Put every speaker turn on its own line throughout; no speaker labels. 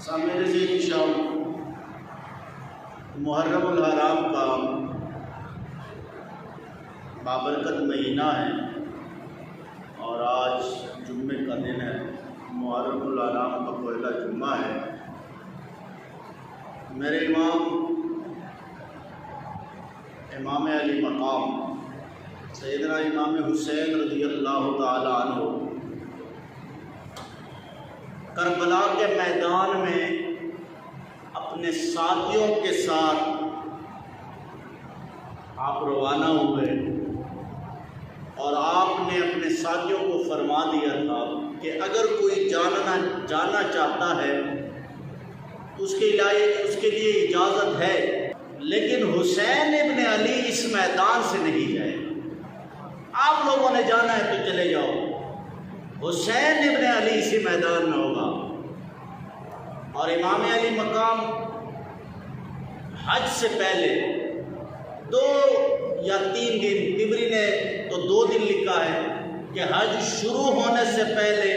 سامنے سے شام محرم الحرام کا بابرکت مہینہ ہے اور آج جمعے کا دن ہے۔ محرم الحرام کا پہلا جمعہ ہے۔ میرے امام علی مقام سیدنا امام حسین رضی اللہ تعالی عنہ کربلا کے میدان میں اپنے ساتھیوں کے ساتھ آپ روانہ ہوئے اور آپ نے اپنے ساتھیوں کو فرما دیا تھا کہ اگر کوئی جانا چاہتا ہے اس کے لیے اجازت ہے، لیکن حسین ابن علی اس میدان سے نہیں جائے۔ آپ لوگوں نے جانا ہے تو چلے جاؤ، حسین ابن علی اسی میدان میں ہوگا۔ اور امام علی مقام حج سے پہلے 2 یا 3 دن، طبری نے تو 2 دن لکھا ہے کہ حج شروع ہونے سے پہلے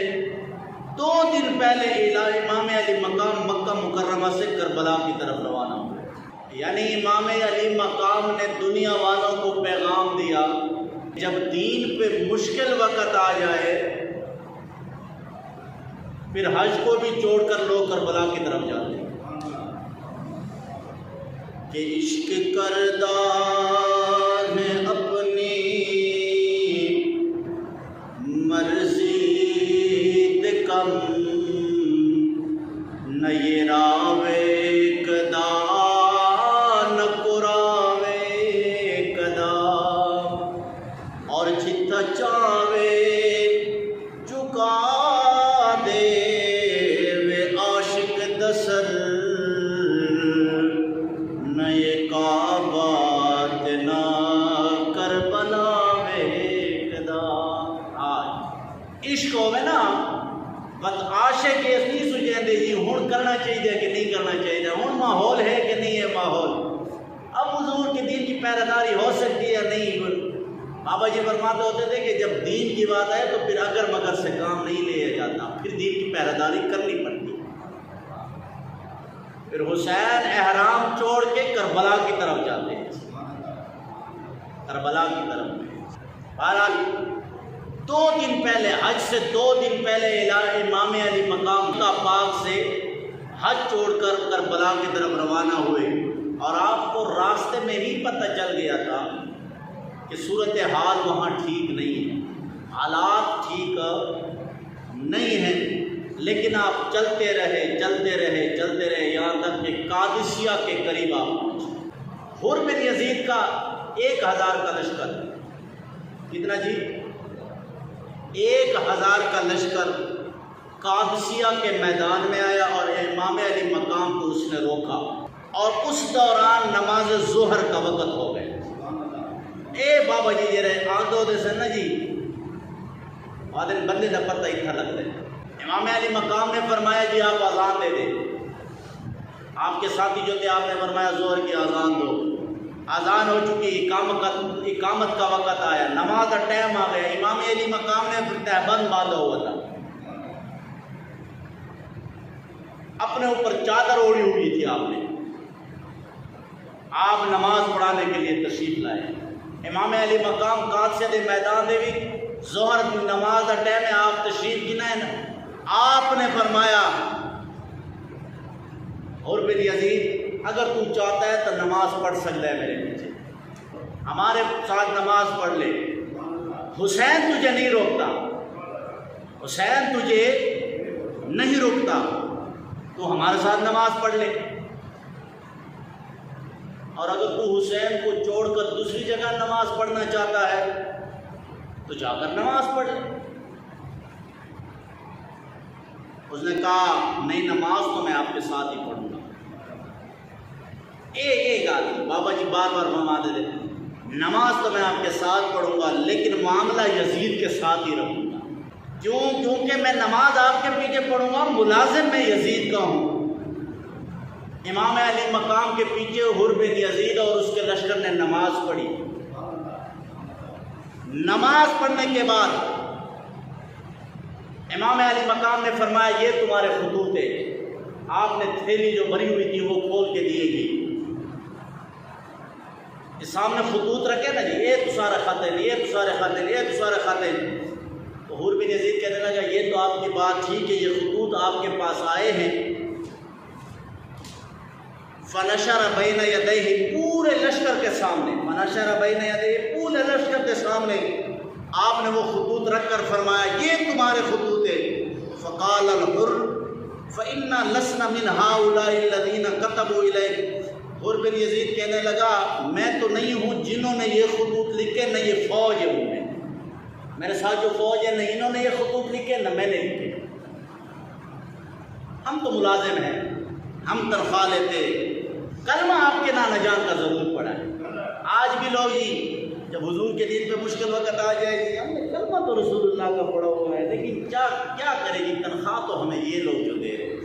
2 دن پہلے امام علی مقام مکہ مکرمہ سے کربلا کی طرف روانہ ہوئے۔ یعنی امام علی مقام نے دنیا والوں کو پیغام دیا، جب دین پہ مشکل وقت آ جائے پھر حج کو بھی چھوڑ کر لوگ کربلا کی طرف جاتے ہیں کہ عشق کردار ہے اپنی مرضی کم نہ یہ راوے کدا نہ قراوے کدا اور جتنا چاوے چکا دے وے عاشق دسر نہ یہ کعبات نہ کربلا وے کدا۔ عشق ہوئے نا بس عاشق اس نہیں سوچیں دے جی ہون کرنا چاہیے کہ نہیں کرنا چاہیے، ہون ماحول ہے کہ نہیں ہے ماحول، اب حضور کے دین کی پیراداری ہو سکتی ہے یا نہیں۔ بابا جی فرماتے ہوتے تھے کہ جب دین کی بات ہے تو پھر اگر مگر سے کام نہیں لیا جاتا، پھر دین کی پیراداری کرنی پڑتی۔ پھر حسین احرام چھوڑ کے کربلا کی طرف جاتے ہیں، کربلا کی طرف میں بہرحال 2 دن پہلے، حج سے 2 دن پہلے امام علی مقام کا پاک سے حج چھوڑ کر کربلا کی طرف روانہ ہوئے، اور آپ کو راستے میں ہی پتہ چل گیا تھا کہ صورتحال وہاں ٹھیک نہیں ہے، حالات ٹھیک نہیں ہیں، لیکن آپ چلتے رہے یہاں تک کہ قادسیہ کے قریب آپ پہنچے۔ حر بن یزید کا 1000 کا لشکر، کتنا جی؟ 1000 کا لشکر قادسیہ کے میدان میں آیا اور امام علی مقام کو اس نے روکا، اور اس دوران نماز ظہر کا وقت ہو گئے۔ اے بابا جی یہ رہے آندھو دے سن جی آدھن بندے نہ پتہ اتھا لگ دے۔ امام علی مقام نے فرمایا جی آپ اذان دے دیں، آپ کے ساتھی جو تھے آپ نے فرمایا ظہر کی اذان دو۔ اذان ہو چکی، اقامت کا وقت آیا، نماز کا ٹائم آ گیا۔ امام علی مقام نے تہبند باندھا ہوا تھا، اپنے اوپر چادر اوڑھی ہوئی تھی آپ نے، آپ نماز پڑھانے کے لیے تشریف لائے۔ امام علی مقام قادسیہ دے میدان دے بھی ظہر نماز کا ٹائم ہے، آپ تشریف کی نا، آپ نے فرمایا حر بن یزید اگر تو چاہتا ہے تو نماز پڑھ سکتا ہے میرے پیچھے، ہمارے ساتھ نماز پڑھ لے، حسین تجھے نہیں روکتا، حسین تجھے نہیں روکتا، تو ہمارے ساتھ نماز پڑھ لے، اور اگر تو حسین کو چھوڑ کر دوسری جگہ نماز پڑھنا چاہتا ہے تو جا کر نماز پڑھ لے۔ اس نے کہا نہیں، نماز تو میں آپ کے ساتھ ہی پڑھوں گا۔ ایک آدمی بابا جی بار فرما دے، نماز تو میں آپ کے ساتھ پڑھوں گا لیکن معاملہ یزید کے ساتھ ہی رہوں گا، کیونکہ میں نماز آپ کے پیچھے پڑھوں گا، ملازم میں یزید کا ہوں۔ امام علی مقام کے پیچھے حر بن یزید اور اس کے لشکر نے نماز پڑھی۔ نماز پڑھنے کے بعد امام علی مقام نے فرمایا یہ تمہارے خطوط ہے، آپ نے تھیلی جو بھری ہوئی تھی وہ کھول کے دیے گی. سامنے خطوط رکھے نا جی، یہ تو سارے خاطر، یہ تو سارے خاطر، یہ تو سارے خاطر. تو حور بن یزید کہنے لگا یہ تو آپ کی بات ٹھیک ہے، یہ خطوط آپ کے پاس آئے ہیں. فنشر بین یدیہ، پورے لشکر کے سامنے، فنشر بین یدیہ، پورے لشکر کے سامنے آپ نے وہ خطوط رکھ کر فرمایا یہ تمہارے خطوط ہیں. فقال الحر فإنا لسنا من هؤلاء الذين كتبوا إليك. حر بن یزید کہنے لگا میں تو نہیں ہوں جنہوں نے یہ خطوط لکھے، نہ یہ فوج ہے ان میں، میرے ساتھ جو فوج ہے نہ انہوں نے یہ خطوط لکھے نہ میں نے لکھے. ہم تو ملازم ہیں، ہم تنخواہ لیتے، کلمہ آپ کے نہ جان کا ضرور پڑا ہے. آج بھی لوگ جی جب حضور کے دین پہ مشکل وقت آ جائے گی، ہم نے کلمہ تو رسول اللہ کا پڑھا ہوا ہے، لیکن کیا کرے گی، تنخواہ تو ہمیں یہ لوگ جو دے رہے ہیں،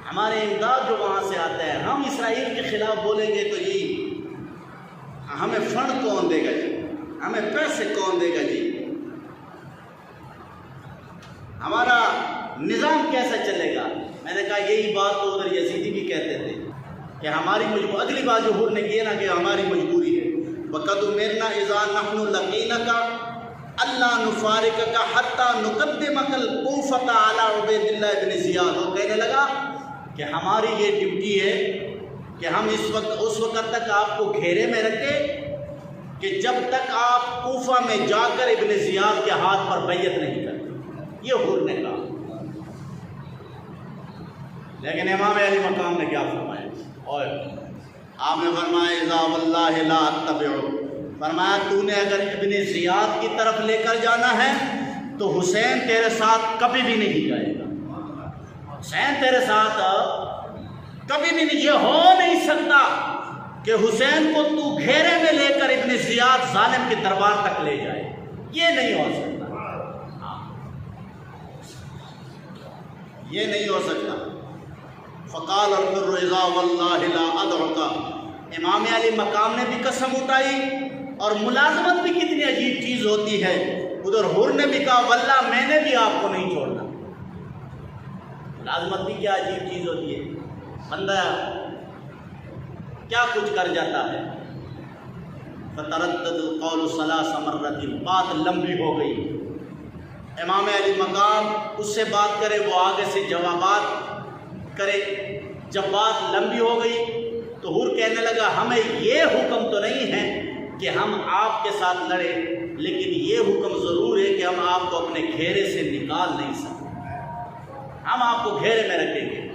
ہمارے امداد جو وہاں سے آتا ہے. ہم اسرائیل کے خلاف بولیں گے تو جی ہمیں فنڈ کون دے گا جی، ہمیں پیسے کون دے گا جی، ہمارا نظام کیسا چلے گا. میں نے کہا یہی بات تو ادھر یزیدی بھی کہتے تھے کہ ہماری مجبوری، اگلی بات جو حور نے کی نا کہ ہماری مجبوری ہے. وَقَدْ أُمِرْنَا إِذَا نَحْنُ لَقِينَكَ أَلَّا نُفَارِقَكَ حَتَّى نُقَدِّمَكَ الْكُوفَةَ عَلَى عُبَيْدِ اللَّهِ بْنِ زِيَادٍ. وہ کہنے لگا کہ ہماری یہ ڈیوٹی ہے کہ ہم اس وقت تک آپ کو گھیرے میں رکھیں کہ جب تک آپ کوفہ میں جا کر ابن زیاد کے ہاتھ پر بیعت نہیں کرتے. یہ حور نے کہا. لیکن امام علی مقام نے کیا فرمایا، اور آپ نے فرمایا اذا واللہ لا اتبعو، فرمایا تو نے اگر ابن زیاد کی طرف لے کر جانا ہے تو حسین تیرے ساتھ کبھی بھی نہیں جائے گا. حسین تیرے ساتھ کبھی بھی نہیں، یہ ہو نہیں سکتا کہ حسین کو تو گھیرے میں لے کر ابن زیاد ظالم کے دربار تک لے جائے، یہ نہیں ہو سکتا، یہ نہیں ہو سکتا. فقال الحر اذا واللہ لا ادعک. امام علی مقام نے بھی قسم اٹھائی، اور ملازمت بھی کتنی عجیب چیز ہوتی ہے. ادھر حر نے بھی کہا واللہ میں نے بھی آپ کو نہیں چھوڑنا. ملازمت بھی کیا عجیب چیز ہوتی ہے، بندہ کیا کچھ کر جاتا ہے. فتردد القول ثلاث مرات، بات لمبی ہو گئی. امام علی مقام اس سے بات کرے، وہ آگے سے جوابات کرے. جب بات لمبی ہو گئی تو حر کہنے لگا ہمیں یہ حکم تو نہیں ہے کہ ہم آپ کے ساتھ لڑیں، لیکن یہ حکم ضرور ہے کہ ہم آپ کو اپنے گھیرے سے نکال نہیں سکتے. ہم آپ کو گھیرے میں رکھیں گے،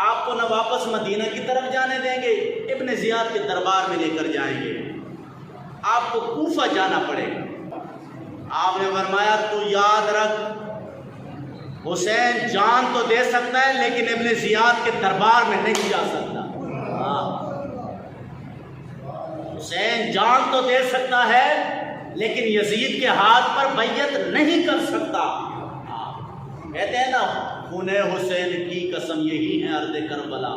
آپ کو نہ واپس مدینہ کی طرف جانے دیں گے، ابن زیاد کے دربار میں لے کر جائیں گے، آپ کو کوفہ جانا پڑے گا. آپ نے فرمایا تو یاد رکھ حسین جان تو دے سکتا ہے لیکن ابن زیاد کے دربار میں نہیں جا سکتا. حسین جان تو دے سکتا ہے لیکن یزید کے ہاتھ پر بیعت نہیں کر سکتا. کہتے ہیں نا خون حسین کی قسم یہی ہے ارض کربلا،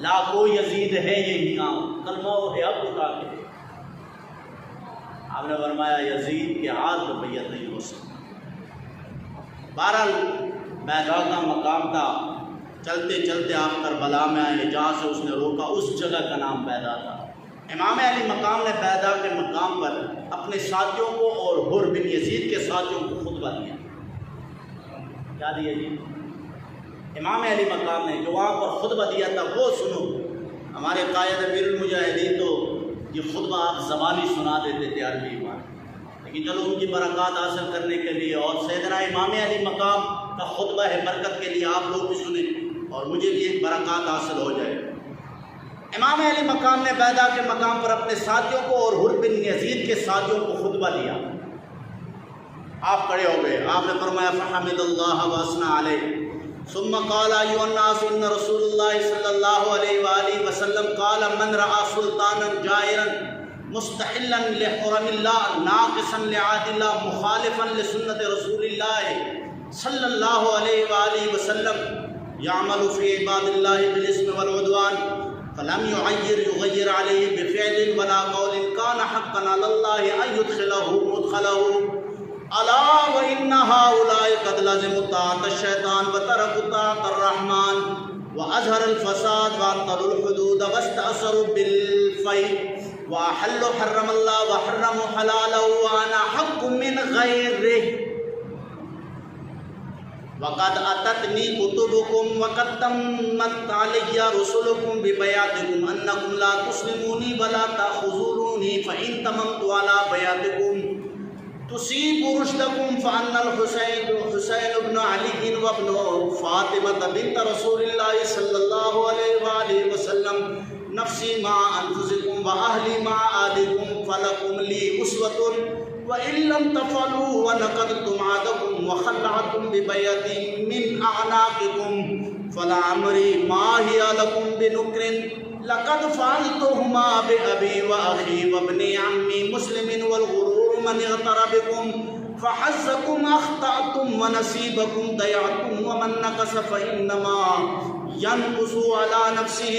لاکھوں یزید ہے یہی کلمہ ہے اب اٹھا کے. آپ نے فرمایا یزید کے ہاتھ پر بیعت نہیں ہو سکتی. بہرحال بیضا کا مقام تھا، چلتے چلتے آپ کربلا میں آئے، جہاں سے اس نے روکا اس جگہ کا نام بیضا تھا. امام علی مقام نے بیضا کے مقام پر اپنے ساتھیوں کو اور حر بن یزید کے ساتھیوں کو خطبہ دیا. کیا دیا جی؟ امام علی مقام نے جو وہاں پر خطبہ دیا تھا وہ سنو. ہمارے قائد امیر المجاہدین تو یہ خطبہ آپ زبانی سنا دیتے تھے عربی میں، لیکن چلو ان کی برکات حاصل کرنے کے لیے اور سیدنا امام علی مقام کا خطبہ ہے برکت کے لیے آپ لوگ بھی سنیں اور مجھے بھی ایک برکات حاصل ہو جائے. امام علی مقام نے بیضا کے مقام پر اپنے ساتھیوں کو اور حر بن یزید کے ساتھیوں کو خطبہ دیا. آپ کھڑے ہو گئے، آپ نے فرمایا فحمد اللہ واثنى علیہ ثم قال ایھا الناس ان رسول اللہ صلی اللہ علیہ وآلہ وسلم قال من رأى سلطانا جائرا مستحلا لحرم اللہ ناقصا لعہد اللہ مخالفا لسنت رسول اللہ صلی اللہ علیہ وآلہ وسلم يعمل في عباد الله بالاسم والعدوان فلم يغير عليه بفعل ولا قول كان حقا على الله ان يدخله مدخله الا وان هؤلاء قد لزموا طاعة الشیطان وتركوا طاعة الرحمن واظهر الفساد واعتدوا الحدود واستأثروا بالفيء واحلوا حرم الله وحرموا حلاله وانا حق من غيره وقد اتتني كتبكم وقد تمت علي رسلكم ببياتكم انكم لا تسلموني ولا تاخذوني فان تممت على بياتكم تصيب رشدكم فان الحسين بن علي وابن فاطمة بنت رسول الله صلى الله عليه وآله وسلم نفسي مع انفسكم واهلي مع اهلكم فلكم لي اسوة وإن لم تفعلوا ونقضتم عهدكم وخلعتم ببيعتي من أعناقكم فلعمري ما هي لكم بنكر لقد فعلتهما بأبي وأخي وابن عمي مسلم والغرور من اغتر بكم فحظكم أخطأتم ونصيبكم ضيعتم ومن نقص فإنما ينقص على نفسه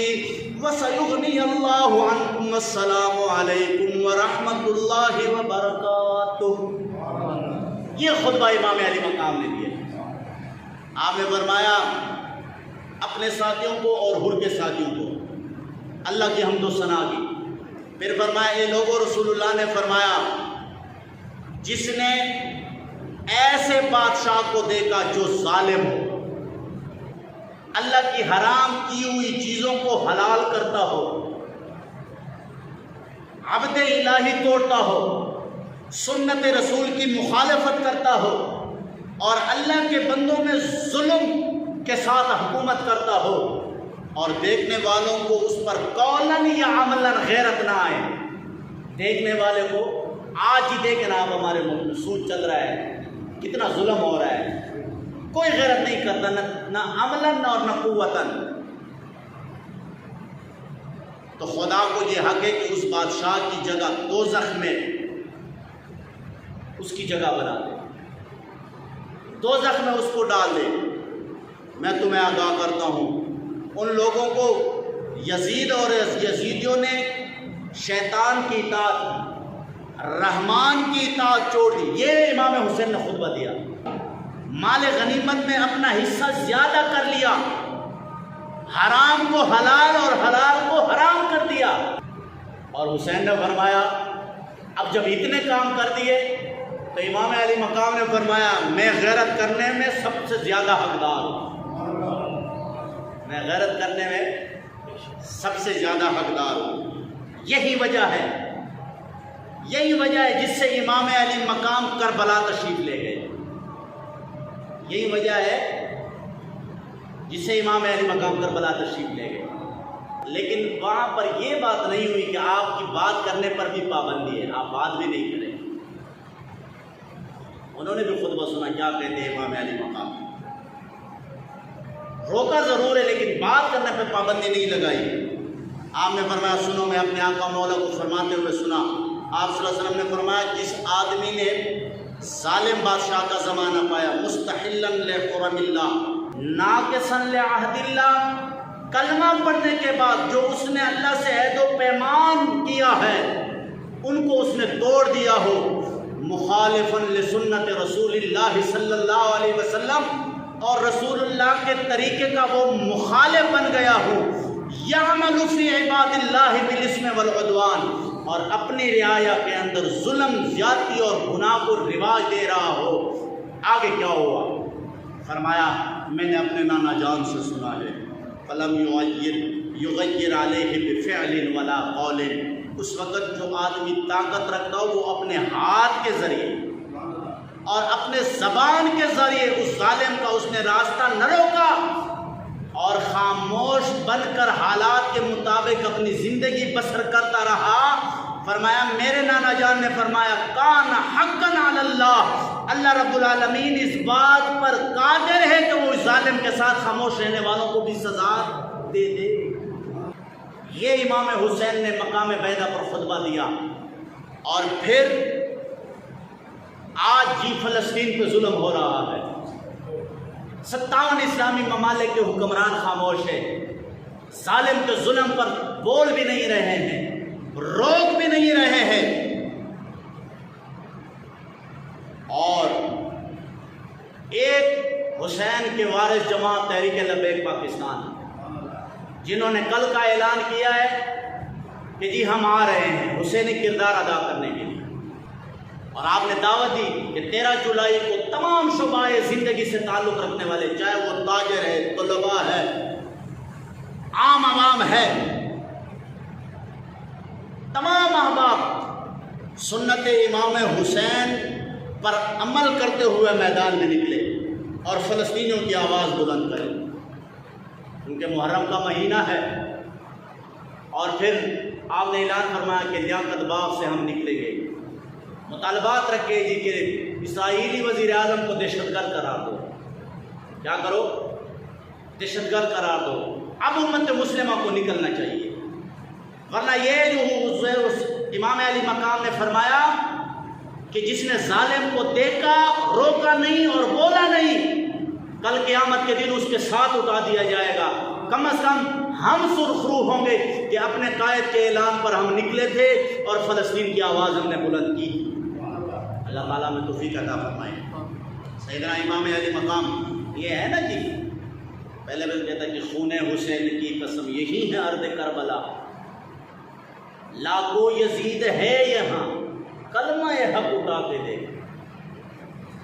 وسيغني الله عنكم والسلام علیکم ورحمۃ اللہ وبرکاتہ۔ یہ خطبہ امام علی مقام نے دیا۔ آپ نے فرمایا اپنے ساتھیوں کو اور حر کے ساتھیوں کو اللہ کی حمد و ثنا کی۔ پھر فرمایا اے لوگوں، رسول اللہ نے فرمایا جس نے ایسے بادشاہ کو دیکھا جو ظالم ہو، اللہ کی حرام کی ہوئی چیزوں کو حلال کرتا ہو، عبد الہی توڑتا ہو، سنت رسول کی مخالفت کرتا ہو اور اللہ کے بندوں میں ظلم کے ساتھ حکومت کرتا ہو اور دیکھنے والوں کو اس پر قولاً یا عملاً غیرت نہ آئے۔ دیکھنے والے کو آج ہی دیکھیں آپ ہمارے ملک میں سود چل رہا ہے، کتنا ظلم ہو رہا ہے، کوئی غیرت نہیں کرتا، نہ عملاً اور نہ قوتاً۔ تو خدا کو یہ حق ہے کہ اس بادشاہ کی جگہ دوزخ میں اس کی جگہ بنا دے، دوزخ میں اس کو ڈال دے۔ میں تمہیں آگاہ کرتا ہوں ان لوگوں کو یزید اور یزیدیوں نے شیطان کی اطاعت رحمان کی اطاعت چھوڑ دی۔ یہ امام حسین نے خطبہ دیا۔ مال غنیمت میں اپنا حصہ زیادہ کر لیا، حرام کو حلال اور حلال کو حرام کر دیا۔ اور حسین نے فرمایا اب جب اتنے کام کر دیے تو امام علی مقام نے فرمایا میں غیرت کرنے میں سب سے زیادہ حقدار ہوں، میں غیرت کرنے میں سب سے زیادہ حقدار ہوں۔ یہی وجہ ہے جس سے امام علی مقام کربلا تشریف لے گئے، یہی وجہ ہے جس سے امام علی مقام کربلا تشریف لے گئے۔ لیکن وہاں پر یہ بات نہیں ہوئی کہ آپ کی بات کرنے پر بھی پابندی ہے، آپ بات بھی نہیں کریں۔ انہوں نے بھی خطبہ سنا کیا کہتے ہیں امام علی مقام، روکا ضرور ہے لیکن بات کرنے پہ پابندی نہیں لگائی۔ آپ نے فرمایا سنو، میں اپنے آقا مولا کو فرماتے ہوئے سنا، آپ صلی اللہ علیہ وسلم نے فرمایا جس آدمی نے ظالم بادشاہ کا زمانہ پایا، مستحلا لحرم اللہ ناقصا لعہد اللہ، کلمہ پڑھنے کے بعد جو اس نے اللہ سے عہد و پیمان کیا ہے ان کو اس نے توڑ دیا ہو، مخالفا لسنت رسول اللہ صلی اللہ علیہ وسلم، اور رسول اللہ کے طریقے کا وہ مخالف بن گیا ہو، یعمل فی عباد اللہ بالاسم والعدوان، اور اپنی رعایا کے اندر ظلم، زیادتی اور گناہ کو رواج دے رہا ہو۔ آگے کیا ہوا؟ فرمایا میں نے اپنے نانا جان سے سنا ہے، فلم یغیر علیہ بفعل ولا قول، اس وقت جو آدمی طاقت رکھتا ہو وہ اپنے ہاتھ کے ذریعے اور اپنے زبان کے ذریعے اس ظالم کا اس نے راستہ نہ روکا اور خاموش بن کر حالات کے مطابق اپنی زندگی بسر کرتا رہا۔ فرمایا میرے نانا جان نے فرمایا کان حقا علی اللہ، اللہ رب العالمین اس بات پر قادر ہے کہ وہ اس ظالم کے ساتھ خاموش رہنے والوں کو بھی سزا دے دے۔ یہ امام حسین نے مقام بیدہ پر خطبہ دیا۔ اور پھر آج جی فلسطین پہ ظلم ہو رہا ہے، 57 اسلامی ممالک کے حکمران خاموش ہیں، ظالم کے ظلم پر بول بھی نہیں رہے ہیں، روک بھی نہیں رہے ہیں، اور ایک حسین کے وارث جماعت تحریک لبیک پاکستان، جنہوں نے کل کا اعلان کیا ہے کہ جی ہم آ رہے ہیں حسینی کردار ادا کرنے کے لیے، اور آپ نے دعوت دی کہ 13 جولائی کو تمام شعبہ زندگی سے تعلق رکھنے والے، چاہے وہ تاجر ہے، طلباء ہے، عام عوام ہے، تمام احباب سنت امام حسین پر عمل کرتے ہوئے میدان میں نکلے اور فلسطینیوں کی آواز بلند کریں، کیونکہ محرم کا مہینہ ہے۔ اور پھر آپ نے اعلان فرمایا کہ لیاقت باغ سے ہم نکلیں گے، مطالبات رکھے جی کہ اسرائیلی وزیر اعظم کو دہشت گرد قرار دو، کیا کرو، دہشت گرد قرار دو۔ اب امت مسلمہ کو نکلنا چاہیے، ورنہ یہ جو امام علی مقام نے فرمایا کہ جس نے ظالم کو دیکھا، روکا نہیں اور بولا نہیں، کل قیامت کے دن اس کے ساتھ اٹھا دیا جائے گا۔ کم از کم ہم سرخرو ہوں گے کہ اپنے قائد کے اعلان پر ہم نکلے تھے اور فلسطین کی آواز ہم نے بلند کی۔ اللہ تعالیٰ میں توفیق عطا فرمائے۔ سیدنا امام علی مقام یہ ہے نا جی، پہلے میں کہتا کہ خون حسین کی قسم یہی ہے ارض کربلا، لاکھوں یزید ہے یہاں کلمہ حق اٹھا کے دے۔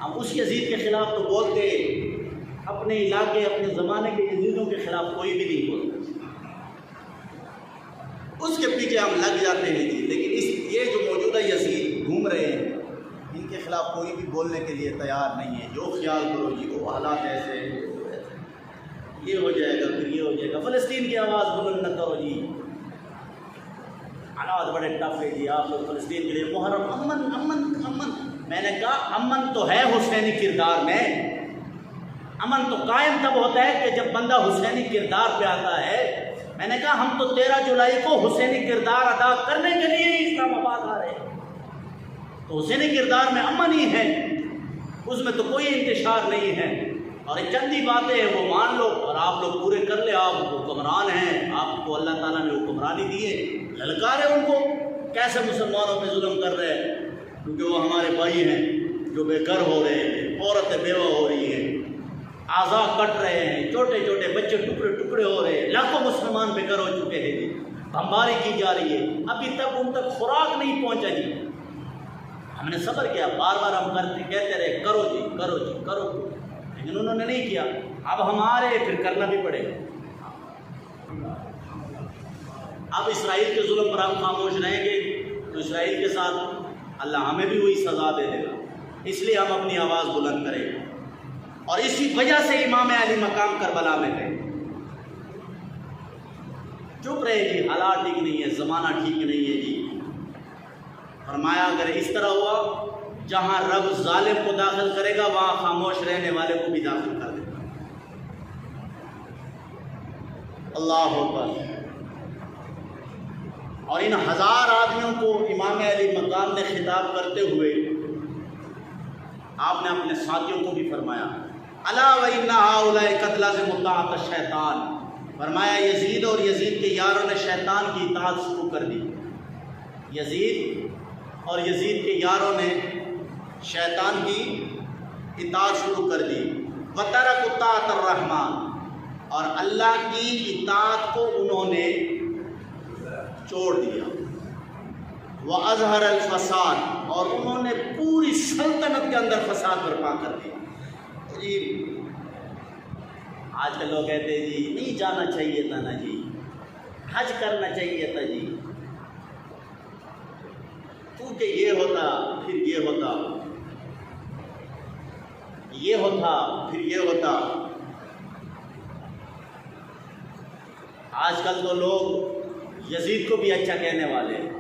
ہم اس یزید کے خلاف تو بولتے، اپنے علاقے اپنے زمانے کے یزیدوں کے خلاف کوئی بھی نہیں بولتا، اس کے پیچھے ہم لگ جاتے ہیں جی، لیکن یہ جو موجودہ یزید گھوم رہے ہیں ان کے خلاف کوئی بھی بولنے کے لیے تیار نہیں ہے۔ جو خیال کرو جی وہ حالات ایسے ہیں، یہ ہو جائے گا پھر یہ ہو جائے گا، فلسطین کی آواز بلند نہ کرو جی، حالات بڑے ٹف ہے جی، آپ لوگ فلسطین کے لیے محرم امن امن امن۔ میں نے کہا امن تو ہے حسینی کردار میں، امن تو قائم تب ہوتا ہے کہ جب بندہ حسینی کردار پہ آتا ہے۔ میں نے کہا ہم تو 13 جولائی کو حسینی کردار ادا کرنے کے لیے ہی اسلام آباد آ رہے ہیں، تو حسینی کردار میں امن ہی ہے، اس میں تو کوئی انتشار نہیں ہے، اور چند ہی باتیں ہیں وہ مان لو اور آپ لوگ پورے کر لیں۔ آپ حکمران ہیں، آپ کو اللہ تعالیٰ نے حکمرانی دی ہے، للکارے ان کو کیسے مسلمانوں پہ ظلم کر رہے ہیں، کیونکہ وہ ہمارے بھائی ہیں جو بے گھر ہو رہے ہیں، عورتیں بیوہ ہو رہی ہیں، اعضاء کٹ رہے ہیں، چھوٹے چھوٹے بچے ٹکڑے ٹکڑے ہو رہے ہیں، لاکھوں مسلمان بے گھر ہو چکے ہیں جی، بمباری کی جا رہی ہے، ابھی تک ان تک خوراک نہیں پہنچا جی۔ ہم نے صبر کیا، بار بار ہم کہتے رہے کرو جی کرو جی کرو، لیکن انہوں نے نہیں کیا۔ اب ہم آ رہے پھر کرنا بھی پڑے گا۔ اب اسرائیل کے ظلم پر ہم خاموش رہیں گے تو اسرائیل کے ساتھ اللہ ہمیں بھی وہی سزا دے دے گا، اس لیے ہم اپنی آواز بلند کریں گے، اور اسی وجہ سے امام علی مقام کربلا میں گئے، چپ رہے جی، حالات ٹھیک نہیں ہے، زمانہ ٹھیک نہیں ہے جی۔ فرمایا اگر اس طرح ہوا، جہاں رب ظالم کو داخل کرے گا وہاں خاموش رہنے والے کو بھی داخل کر دے گا۔ اللہ اکبر۔ اور ان 1000 آدمیوں کو امام علی مقام نے خطاب کرتے ہوئے آپ نے اپنے ساتھیوں کو بھی فرمایا، الا وَإِنَّ هَؤُلَاءِ قَدْ لَزِمُوا طَاعَةَ الشَّيْطَانِ، فرمایا یزید اور یزید کے یاروں نے شیطان کی اطاعت شروع کر دی۔ یزید اور یزید کے یاروں نے شیطان کی اطاعت شروع کر دی۔ وَتَرَكُوا طَاعَةَ الرَّحْمَٰنِ، اور اللہ کی اطاعت کو انہوں نے چھوڑ دیا۔ وَأَظْهَرَ الْفَسَادَ، اور انہوں نے پوری سلطنت کے اندر فساد برپا کر دیا۔ جی آج کل لوگ کہتے ہیں جی نہیں جانا چاہیے تھا نا جی، حج کرنا چاہیے تھا جی، کیونکہ یہ ہوتا پھر یہ ہوتا، یہ ہوتا پھر یہ ہوتا۔ آج کل تو لوگ یزید کو بھی اچھا کہنے والے ہیں،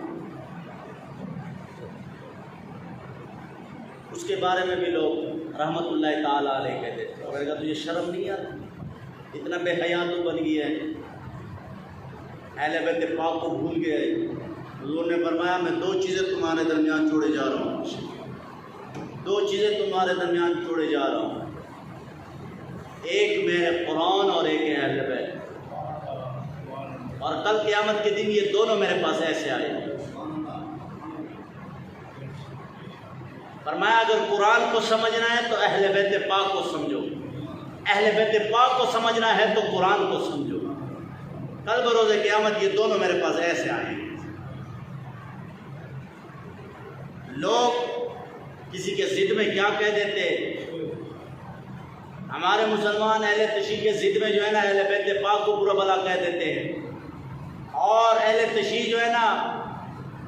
اس کے بارے میں بھی لوگ رحمت اللہ تعالیٰ علیہ کہتے تھے، اور کہا تجھے شرم نہیں آتی، اتنا بے حیا تو بن گیا ہے، اہل بیت پاک کو بھول گیا ہے۔ حضور نے فرمایا میں 2 چیزیں تمہارے درمیان چھوڑے جا رہا ہوں، 2 چیزیں تمہارے درمیان چھوڑے جا رہا ہوں، ایک میرے قرآن اور ایک اہل بیت، اور کل قیامت کے دن یہ دونوں میرے پاس ایسے آئے۔ فرمایا اگر قرآن کو سمجھنا ہے تو اہل بیت پاک کو سمجھو، اہل بیت پاک کو سمجھنا ہے تو قرآن کو سمجھو۔ کل بروز قیامت یہ دونوں میرے پاس ایسے آئیں گے۔ لوگ کسی کے ضد میں کیا کہہ دیتے، ہمارے مسلمان اہل تشیع کے ضد میں جو ہے نا اہل بیت پاک کو برا بھلا کہہ دیتے ہیں، اور اہل تشیع جو ہے نا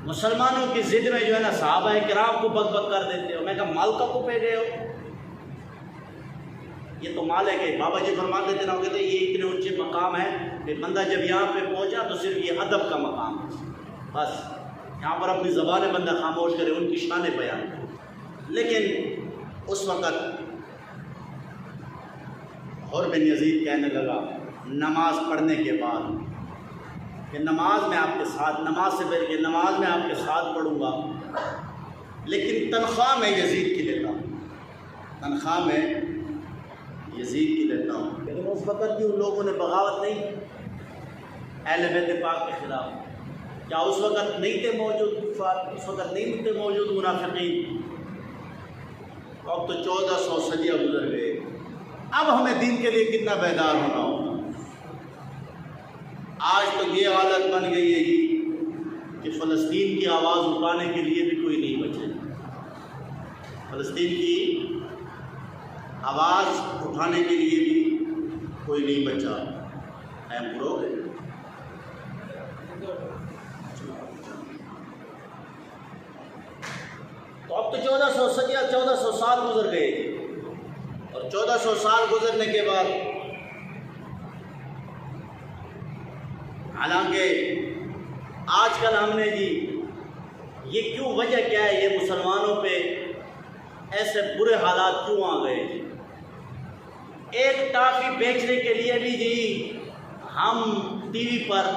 مسلمانوں کی ضد میں جو ہے نا صحابہ کرام کو بک بک کر دیتے ہو۔ میں کہا مال کا کو پہ گئے ہو، یہ تو مال ہے کہ بابا جی فرماتے تھے نا، وہ کہتے ہیں یہ اتنے اونچے مقام ہے کہ بندہ جب یہاں پہ پہنچا تو صرف یہ ادب کا مقام ہے، بس یہاں پر اپنی زبان بندہ خاموش کرے، ان کی شان بیان کرے۔ لیکن اس وقت حر بن یزید کہنے لگا نماز پڑھنے کے بعد کہ نماز میں آپ کے ساتھ، نماز سے پہلے کہ نماز میں آپ کے ساتھ پڑھوں گا، لیکن تنخواہ میں یزید کی لیتا ہوں، تنخواہ میں یزید کی لیتا ہوں۔ لیکن اس وقت بھی ان لوگوں نے بغاوت نہیں کی اہل بیت پاک کے خلاف۔ کیا اس وقت نہیں تھے موجود کفار، اس وقت نہیں تھے موجود منافقین؟ اب تو 1400 صدیاں گزر گئے، اب ہمیں دین کے لیے کتنا بیدار ہونا ہوگا۔ آج تو یہ حالت بن گئی ہے کہ فلسطین کی آواز اٹھانے کے لیے بھی کوئی نہیں بچے، فلسطین کی آواز اٹھانے کے لیے بھی کوئی نہیں بچا، اہم پرو ہے۔ تو اب تو 1400 سال گزر گئے، اور 1400 سال گزرنے کے بعد حالانکہ آج کل ہم نے جی یہ کیوں، وجہ کیا ہے یہ مسلمانوں پہ ایسے برے حالات کیوں آ گئے جی؟ ایک ٹافی بیچنے کے لیے بھی جی ہم ٹی وی پر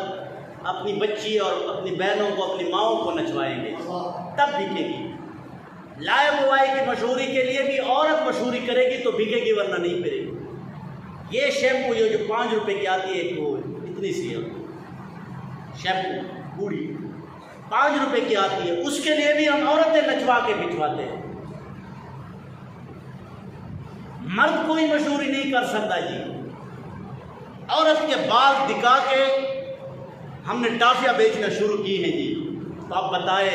اپنی بچی اور اپنی بہنوں کو، اپنی ماؤں کو نچوائیں گے تب بکے گی۔ لائے موبائل کی مشہوری کے لیے بھی عورت مشہوری کرے گی تو بکے گی، ورنہ نہیں پھرے گی۔ یہ شیمپو یہ جو 5 روپے کی آتی ہے ایک، وہ اتنی سی ہے شیمپو بوڑھی 5 روپے کی آتی ہے، اس کے لیے بھی ہم عورتیں نچوا کے بچواتے ہیں۔ مرد کوئی مشہوری نہیں کر سکتا جی، عورت کے بال دکھا کے ہم نے ٹافیاں بیچنا شروع کی ہیں جی۔ تو آپ بتائے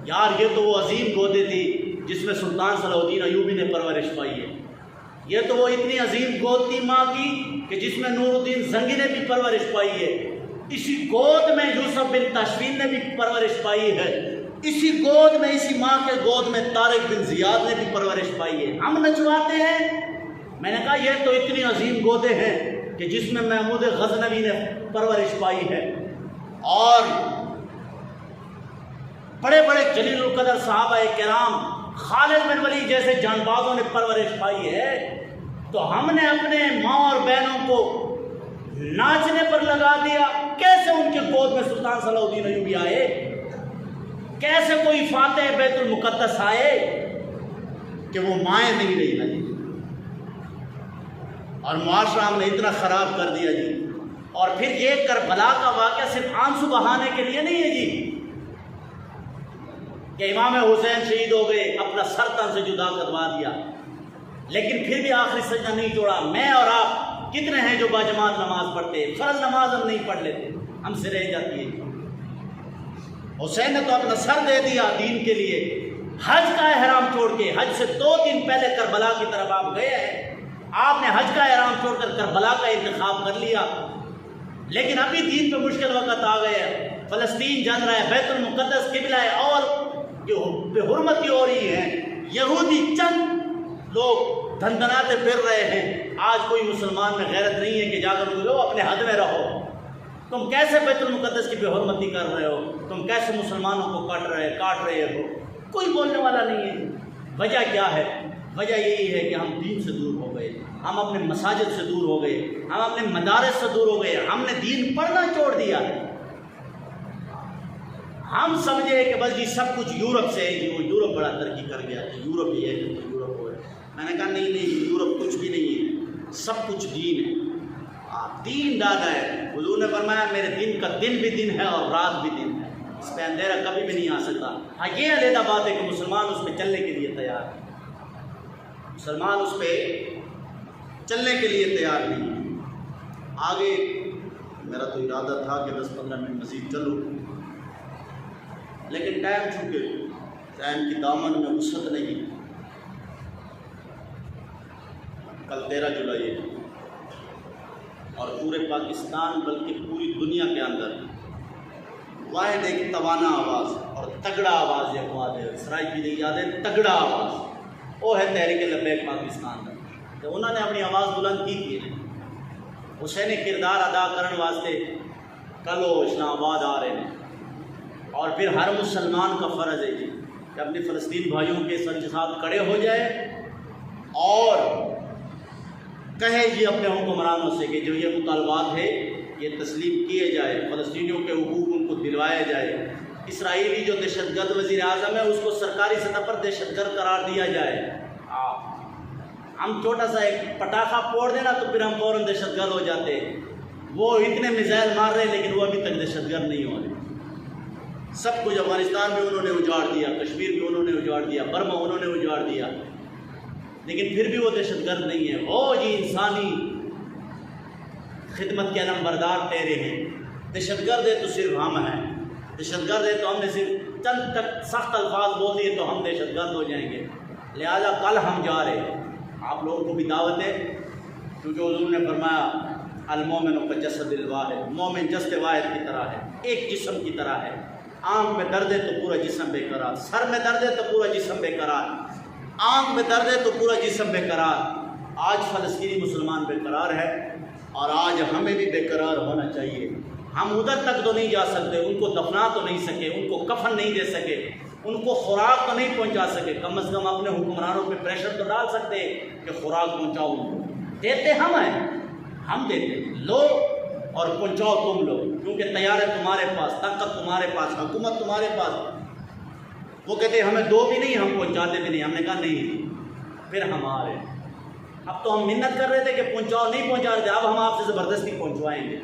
یار، یہ تو وہ عظیم گودے تھی جس میں سلطان صلاح الدین ایوبی نے پرورش پائی ہے، یہ تو وہ اتنی عظیم گود تھی ماں کی کہ جس میں نور الدین زنگی نے بھی پرورش پائی ہے، اسی گود میں یوسف بن تاشفین نے بھی پرورش پائی ہے، اسی گود میں، اسی ماں کے گود میں طارق بن زیاد نے بھی پرورش پائی ہے۔ ہم نچواتے ہیں۔ میں نے کہا یہ تو اتنی عظیم گودے ہیں کہ جس میں محمود غزنوی نے پرورش پائی ہے، اور بڑے بڑے جلیل القدر صحابہ کرام، خالد بن ولید جیسے جان بازوں نے پرورش پائی ہے، تو ہم نے اپنے ماں اور بہنوں کو ناچنے پر لگا دیا۔ کیسے ان کے گود میں سلطان صلاح الدین ایوبی آئے؟ کیسے کوئی فاتح بیت المقدس آئے کہ وہ مائیں نہیں رہی نا جی؟ اور معاشرہ ہم نے اتنا خراب کر دیا جی۔ اور پھر یہ کربلا کا واقعہ صرف آنسو بہانے کے لیے نہیں ہے جی کہ امام حسین شہید ہو گئے، اپنا سر تن سے جدا کروا دیا، لیکن پھر بھی آخری سجدہ نہیں توڑا۔ میں اور آپ کتنے ہیں جو باجماعت نماز پڑھتے ہیں؟ فرض نماز ہم نہیں پڑھ لیتے، ہم سے رہ جاتی ہے۔ حسین نے تو اپنا سر دے دیا دین کے لیے، حج کا احرام چھوڑ کے، حج سے 2 دن پہلے کربلا کی طرف آپ گئے ہیں، آپ نے حج کا احرام چھوڑ کر کربلا کا انتخاب کر لیا، لیکن ابھی دین پہ مشکل وقت آ گئے ہیں، فلسطین جل رہا ہے، بیت المقدس قبلہ ہے، اور جو بے حرمتی ہو رہی ہے، یہودی چند لوگ دھندناتے پھر رہے ہیں۔ آج کوئی مسلمان میں غیرت نہیں ہے کہ جا کر لو اپنے حد میں رہو، تم کیسے بیت المقدس کی بے حرمتی کر رہے ہو، تم کیسے مسلمانوں کو کاٹ رہے ہو، کوئی بولنے والا نہیں ہے۔ وجہ کیا ہے؟ وجہ یہی ہے کہ ہم دین سے دور ہو گئے، ہم اپنے مساجد سے دور ہو گئے، ہم اپنے مدارس سے دور ہو گئے، ہم نے دین پڑھنا چھوڑ دیا۔ ہم سمجھے کہ بس جی سب کچھ یورپ سے ہے جی، وہ یورپ بڑا ترقی کر گیا، یورپ یہ ہے، یورپ وہ ہے۔ میں نے کہا نہیں، یورپ کچھ بھی نہیں ہے، سب کچھ دین ہے۔ دین دادا ہے۔ حضور نے فرمایا میرے دن کا دن بھی دن ہے اور رات بھی دن ہے۔ اس پہ اندھیرا کبھی بھی نہیں آ سکتا۔ ہاں یہ علیحدہ بات ہے کہ مسلمان اس پہ چلنے کے لیے تیار ہے، مسلمان اس پہ چلنے کے لیے تیار نہیں ہے۔ آگے میرا تو ارادہ تھا کہ 10-15 منٹ مزید چلوں، لیکن ٹائم چونکہ ٹائم کی دامن میں وسعت نہیں۔ کل 13 جولائی ہے اور پورے پاکستان بلکہ پوری دنیا کے اندر واحد ایک توانا آواز اور تگڑا آواز یہ قواد اسرائیل کی نہیں یاد ہے، تگڑا آواز وہ ہے تحریک لبیک پاکستان کا، کہ انہوں نے اپنی آواز بلند کی تھی حسین کردار ادا کرنے واسطے کل وہ اسلام آباد آ رہے ہیں، اور پھر ہر مسلمان کا فرض ہے جی کہ اپنے فلسطین بھائیوں کے ساتھ کھڑے ہو جائے اور کہے جی اپنے حکمرانوں سے کہ جو یہ مطالبات ہے یہ تسلیم کیے جائے، فلسطینیوں کے حقوق ان کو دلوائے جائے، اسرائیلی جو دہشت گرد وزیر اعظم ہے اس کو سرکاری سطح پر دہشت گرد قرار دیا جائے۔ ہم چھوٹا سا ایک پٹاخہ پھوڑ دینا تو پھر ہم فوراً دہشت گرد ہو جاتے، وہ اتنے میزائل مار رہے لیکن وہ ابھی تک دہشت گرد نہیں ہو رہے۔ سب کچھ افغانستان بھی انہوں نے اجاڑ دیا، کشمیر بھی انہوں نے اجاڑ دیا، برما انہوں نے اجاڑ دیا، لیکن پھر بھی وہ دہشت گرد نہیں ہے۔ وہ جی انسانی خدمت کے علم بردار تیرے ہیں، دہشت گرد ہے تو صرف ہم ہیں، دہشت گرد ہے تو ہم نے صرف چند تک سخت الفاظ بول دیے تو ہم دہشت گرد ہو جائیں گے، لہذا کل ہم جا رہے ہیں۔ آپ لوگوں کو بھی دعوت ہے، کیونکہ حضور نے فرمایا المومن کجسد الواحد، مومن جسد واحد کی طرح ہے، ایک جسم کی طرح ہے، آنکھ میں درد ہے تو پورا جسم بے قرار، سر میں درد ہے تو پورا جسم بے قرار، آنکھ میں درد ہے تو پورا جسم بے قرار۔ آج فلسطینی مسلمان بے قرار ہے اور آج ہمیں بھی بے قرار ہونا چاہیے۔ ہم ادھر تک تو نہیں جا سکتے، ان کو دفنا تو نہیں سکے، ان کو کفن نہیں دے سکے، ان کو خوراک تو نہیں پہنچا سکے، کم از کم اپنے حکمرانوں پہ پریشر تو ڈال سکتے کہ خوراک پہنچاؤ ان کو۔ دیتے ہم ہیں، ہم دیتے، لو اور پہنچاؤ تم لوگ، کیونکہ تیار ہے تمہارے پاس، طاقت تمہارے پاس، حکومت تمہارے پاس۔ وہ کہتے ہمیں دو بھی نہیں، ہم پہنچاتے بھی نہیں۔ ہم نے کہا نہیں، پھر ہم آ رہے ہیں۔ اب تو ہم منت کر رہے تھے کہ پہنچاؤ، نہیں پہنچا رہے تھے، اب ہم آپ سے زبردستی پہنچوائیں گے۔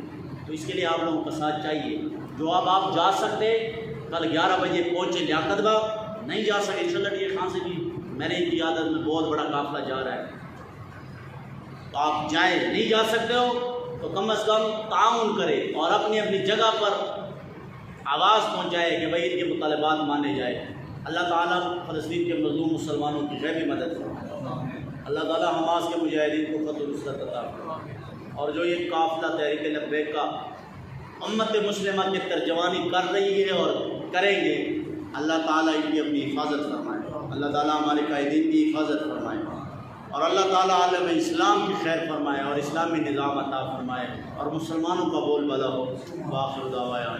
تو اس کے لیے آپ لوگوں کا ساتھ چاہیے۔ جو اب آپ جا سکتے کل 11 بجے پہنچے لیاقت باغ، نہیں جا سکے انشاءاللہ ٹی خان سے بھی میرے کی عادت میں بہت بڑا قافلہ جا رہا ہے، تو آپ جائیں، نہیں جا سکتے ہو تو کم از کم تعاون کرے اور اپنی اپنی جگہ پر آواز پہنچائے کہ بھائی ان کے مطالبات مانے جائے۔ اللہ تعالیٰ فلسطین کے مظلوم مسلمانوں کی غیبی مدد فرمائے، اللہ تعالیٰ حماس کے مجاہدین کو فتح و نصرت عطا فرمائے، اور جو یہ قافلہ تحریک لبیک کا امت مسلمہ کی ترجمانی کر رہی ہے اور کریں گے، اللہ تعالیٰ ان کی اپنی حفاظت فرمائے، اللہ تعالیٰ ہمارے قائدین کی حفاظت فرمائے، اور اللہ تعالیٰ عالم اسلام کی خیر فرمائے اور اسلامی نظام عطا فرمائے اور مسلمانوں کا بول بالا ہو۔ وآخر دعوانا